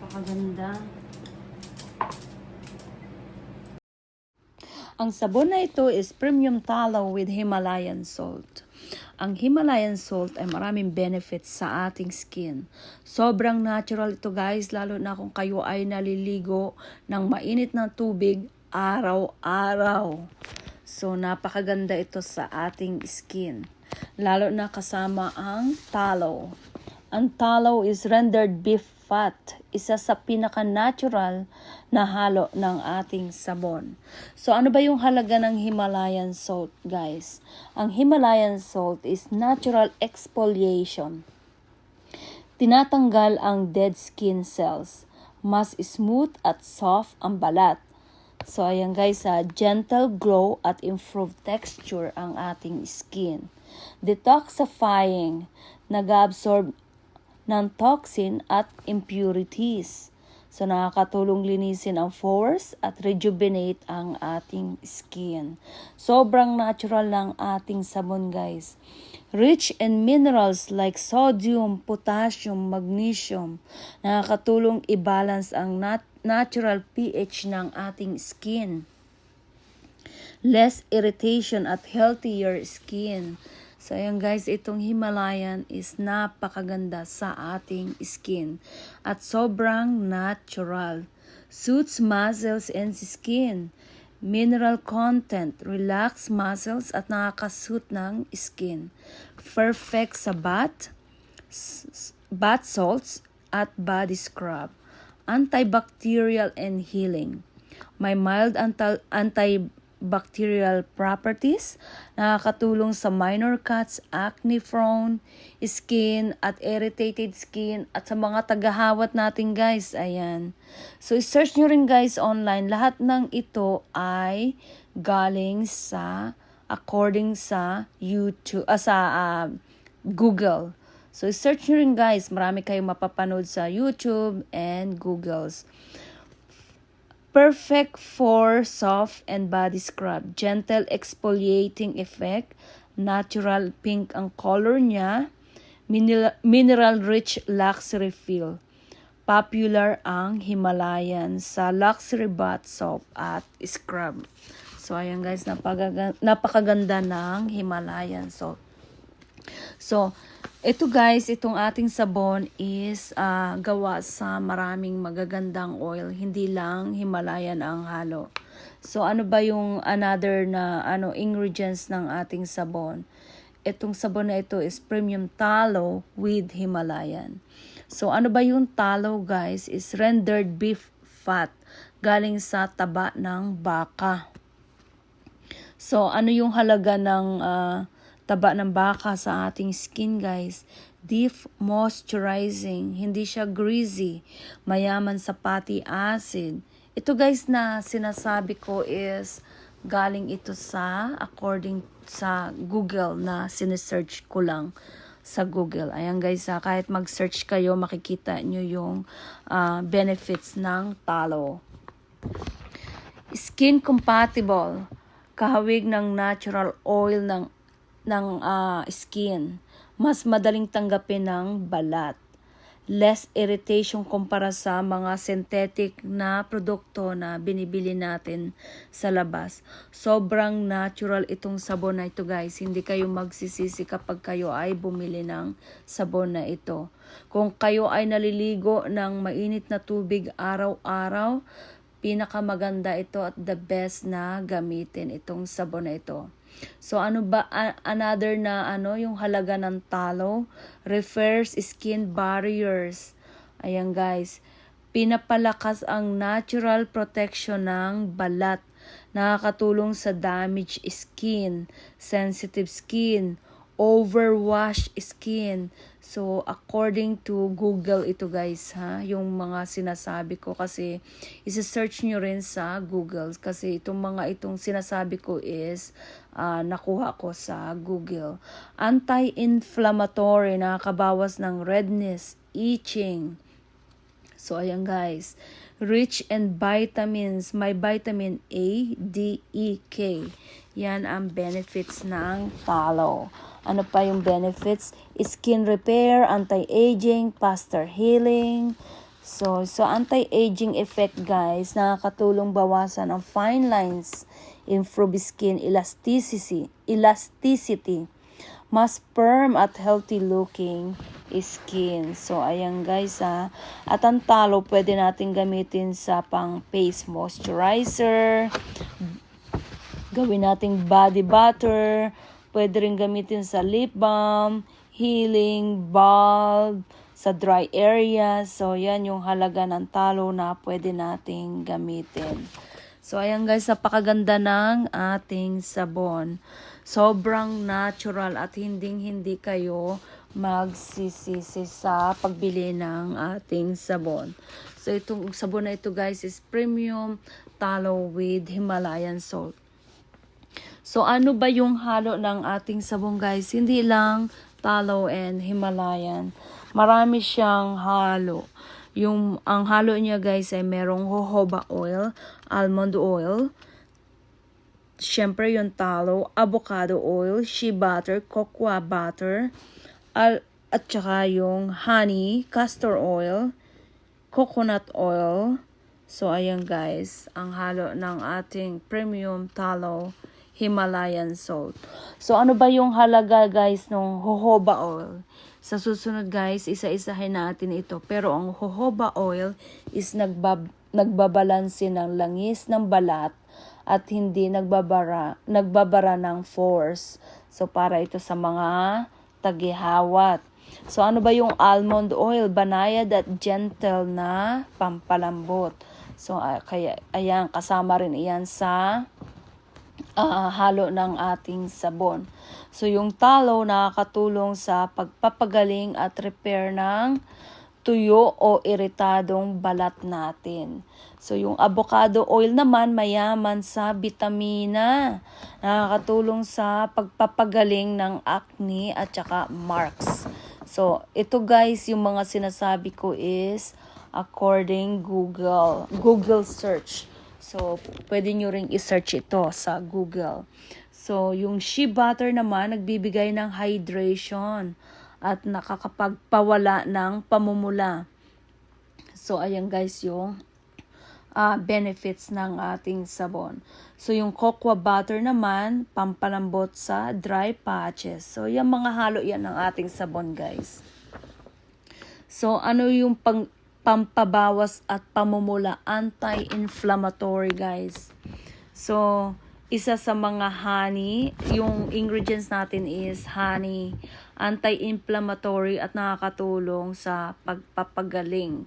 Napakaganda. Ang sabon na ito is premium tallow with Himalayan salt. Ang Himalayan salt ay maraming benefits sa ating skin. Sobrang natural ito guys, lalo na kung kayo ay naliligo ng mainit na tubig araw-araw. So napakaganda ito sa ating skin. Lalo na kasama ang tallow. Ang tallow is rendered beef fat, isa sa pinaka-natural na halo ng ating sabon. So ano ba yung halaga ng Himalayan salt, guys? Ang Himalayan salt is natural exfoliation. Tinatanggal ang dead skin cells. Mas smooth at soft ang balat. So ayan guys, gentle glow at improved texture ang ating skin. Detoxifying, nag-absorb ng toxin at impurities. So nakakatulong linisin ang pores at rejuvenate ang ating skin. Sobrang natural ng ating sabon guys. Rich in minerals like sodium, potassium, magnesium. Nakakatulong i-balance ang natural pH ng ating skin. Less irritation at healthier skin. So ayan guys, itong Himalayan is napakaganda sa ating skin at sobrang natural. Suits muscles and skin. Mineral content, relax muscles at nakakasuit ng skin. Perfect sa bath salts at body scrub. Antibacterial and healing. May mild antibacterial properties, nakakatulong sa minor cuts, acne-prone skin at irritated skin at sa mga tagahawat natin guys. Ayan. So search nyo rin guys online. Lahat ng ito ay galing sa according sa YouTube, Google. So search nyo rin guys. Marami kayong mapapanood sa YouTube and Googles. Perfect for soft and body scrub. Gentle exfoliating effect. Natural pink ang color niya. Mineral-rich luxury feel. Popular ang Himalayan sa luxury bath soap at scrub. So ayan guys, napakaganda ng Himalayan salt. So, ito guys, itong ating sabon is gawa sa maraming magagandang oil. Hindi lang Himalayan ang halo. So, ano ba yung another na ingredients ng ating sabon? Itong sabon na ito is premium tallow with Himalayan. So, ano ba yung tallow guys? Is rendered beef fat. Galing sa taba ng baka. So, ano yung halaga ng taba ng baka sa ating skin guys? Deep moisturizing, hindi siya greasy, mayaman sa fatty acid. Ito guys na sinasabi ko is galing ito sa according sa Google na sinesearch ko lang sa Google. Ayan guys, kahit mag-search kayo makikita nyo yung benefits ng tallow. Skin compatible, kahawig ng natural oil ng skin. Mas madaling tanggapin ng balat. Less irritation kumpara sa mga synthetic na produkto na binibili natin sa labas. Sobrang natural itong sabon na ito guys. Hindi kayo magsisisi kapag kayo ay bumili ng sabon na ito. Kung kayo ay naliligo ng mainit na tubig araw-araw, pinakamaganda ito at the best na gamitin itong sabon na ito. So ano ba another na yung halaga ng tallow? Refers skin barriers. Ayan guys, pinapalakas ang natural protection ng balat. Nakakatulong sa damaged skin, sensitive skin, overwash skin. So, according to Google ito guys yung mga sinasabi ko kasi isa-search nyo rin sa Google kasi itong sinasabi ko is nakuha ko sa Google. Anti-inflammatory, nakakabawas ng redness, itching. So, ayan guys. Rich in vitamins. May vitamin A, D, E, K. Yan ang benefits ng tallow. Ano pa yung benefits? Skin repair, anti-aging, faster healing. So anti-aging effect guys, nakakatulong bawasan ang fine lines, improve skin elasticity, mas firm at healthy looking skin. So ayan guys at ang talo pwede natin gamitin sa pang face moisturizer, gawin nating body butter, pwede rin gamitin sa lip balm, healing, balm, sa dry area. So, yan yung halaga ng talo na pwede nating gamitin. So, ayan guys, napakaganda ng ating sabon. Sobrang natural at hindi kayo magsisisi sa pagbili ng ating sabon. So, itong sabon na ito guys is premium talo with Himalayan salt. So, ano ba yung halo ng ating sabon guys? Hindi lang talo and Himalayan. Marami siyang halo. Ang halo niya guys ay merong jojoba oil, almond oil, syempre yung talo, avocado oil, shea butter, cocoa butter, at saka yung honey, castor oil, coconut oil. So, ayan guys, ang halo ng ating premium talo Himalayan salt. So, ano ba yung halaga guys ng jojoba oil? Sa susunod guys, isa-isahin natin ito. Pero ang jojoba oil is nagbabalanse ng langis ng balat at hindi nagbabara ng pores. So, para ito sa mga tagihawat. So, ano ba yung almond oil? Banayad at gentle na pampalambot. So, kaya, ayan, kasama rin iyan sa halo ng ating sabon. So, yung talo nakakatulong sa pagpapagaling at repair ng tuyo o iritadong balat natin. So, yung avocado oil naman mayaman sa bitamina. Nakakatulong sa pagpapagaling ng acne at saka marks. So, ito guys, yung mga sinasabi ko is according Google search. So, pwede nyo ring i-search ito sa Google. So, yung shea butter naman, nagbibigay ng hydration at nakakapagpawala ng pamumula. So, ayan guys yung benefits ng ating sabon. So, yung cocoa butter naman, pampalambot sa dry patches. So, yung mga halo yan ng ating sabon guys. So, ano yung pampabawas at pamumula, anti-inflammatory guys. So, isa sa mga honey, yung ingredients natin is honey, anti-inflammatory at nakakatulong sa pagpapagaling.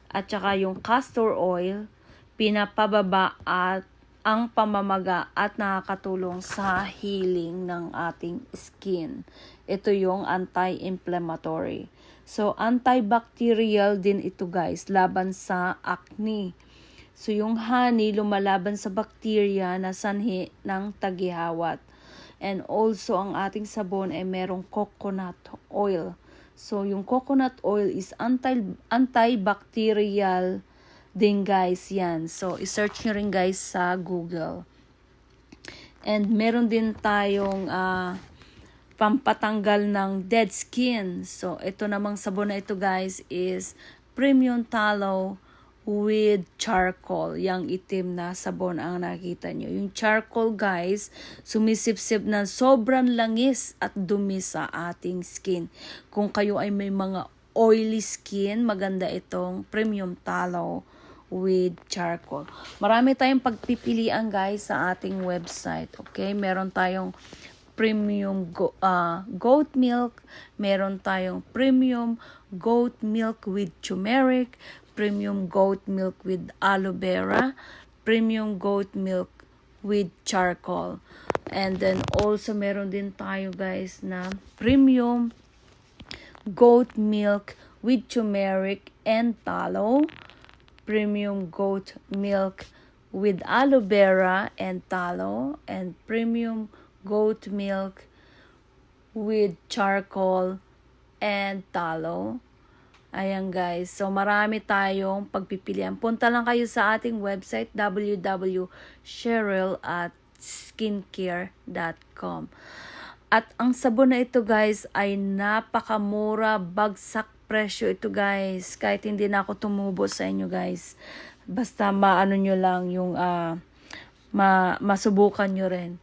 At saka yung castor oil, pinapababa at ang pamamaga at nakakatulong sa healing ng ating skin. Ito yung anti-inflammatory. So, antibacterial din ito guys, laban sa acne. So, yung honey lumalaban sa bacteria na sanhi ng tagihawat. And also, ang ating sabon ay merong coconut oil. So, yung coconut oil is antibacterial din guys yan. So, isearch nyo rin guys sa Google. And meron din tayong pampatanggal ng dead skin. So, ito namang sabon na ito guys is premium tallow with charcoal. Yang itim na sabon ang nakita nyo. Yung charcoal guys, sumisipsip ng sobrang langis at dumi sa ating skin. Kung kayo ay may mga oily skin, maganda itong premium tallow with charcoal. Marami tayong pagpipilian guys sa ating website. Okay? Meron tayong premium goat milk, meron tayong premium goat milk with turmeric, premium goat milk with aloe vera, premium goat milk with charcoal. And then also meron din tayo guys na premium goat milk with turmeric and tallow, premium goat milk with aloe vera and tallow, and premium goat milk with charcoal and tallow. Ayan guys. So, marami tayong pagpipilian. Punta lang kayo sa ating website, www.cheryl@skincare.com. At ang sabon na ito guys ay napakamura, bagsak presyo ito guys. Kahit hindi na ako tumubo sa inyo guys. Basta maano nyo lang yung masubukan nyo rin.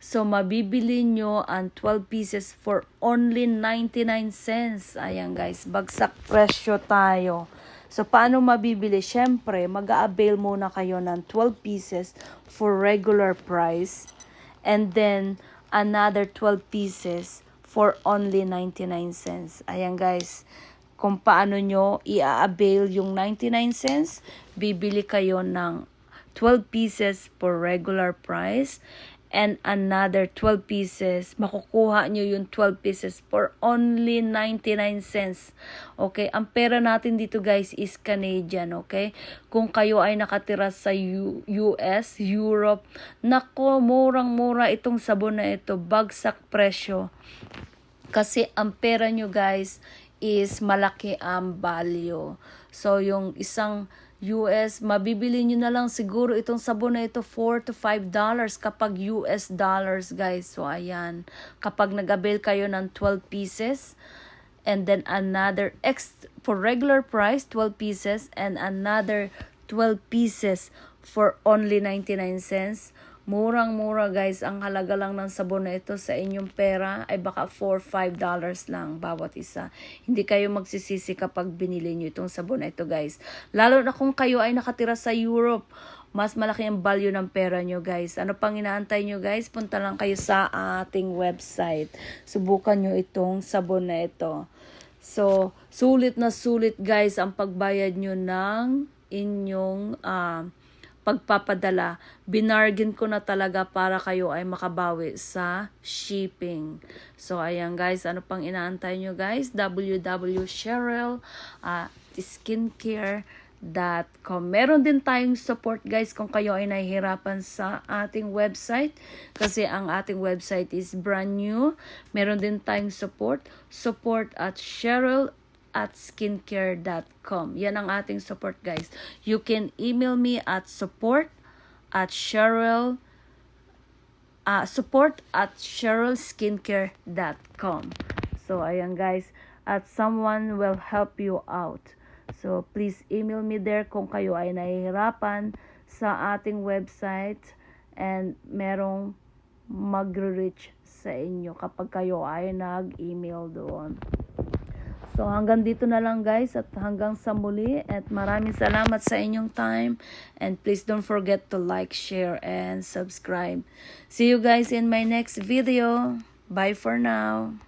So, mabibili nyo ang 12 pieces for only 99 cents. Ayan guys, bagsak presyo tayo. So, paano mabibili? Syempre, mag-a-avail muna kayo ng 12 pieces for regular price. And then, another 12 pieces for only 99 cents. Ayan guys, kung paano nyo i-avail yung 99 cents, bibili kayo ng 12 pieces for regular price. And another 12 pieces, makukuha nyo yung 12 pieces for only 99 cents. Okay, ang pera natin dito guys is Canadian, okay? Kung kayo ay nakatira sa US, Europe, nako, murang-mura itong sabon na ito, bagsak presyo. Kasi ang pera nyo guys is malaki ang value. So, yung isang US, mabibili nyo na lang siguro itong sabon na ito $4 to $5 kapag US dollars guys. So ayan, kapag nag-avail kayo ng 12 pieces and then another for regular price 12 pieces and another 12 pieces for only 99 cents. Murang-mura guys, ang halaga lang ng sabon na ito sa inyong pera ay baka $4-5 lang bawat isa. Hindi kayo magsisisi kapag binili nyo itong sabon na ito guys. Lalo na kung kayo ay nakatira sa Europe, mas malaki ang value ng pera nyo guys. Ano pang inaantay nyo guys? Punta lang kayo sa ating website. Subukan nyo itong sabon na ito. So, sulit na sulit guys ang pagbayad nyo ng inyong pagpapadala. Binargin ko na talaga para kayo ay makabawi sa shipping. So, ayan guys, ano pang inaantay nyo guys? www.cheryl.skincare.com. Meron din tayong support guys kung kayo ay nahihirapan sa ating website. Kasi ang ating website is brand new. Meron din tayong support at Cheryl@skincare.com. Yan ang ating support guys. You can email me at support@cherylskincare.com. So ayan guys, at someone will help you out. So please email me there kung kayo ay nahihirapan sa ating website and merong magre-reach sa inyo kapag kayo ay nag-email doon. So, hanggang dito na lang guys at hanggang sa muli at maraming salamat sa inyong time and please don't forget to like, share, and subscribe. See you guys in my next video. Bye for now.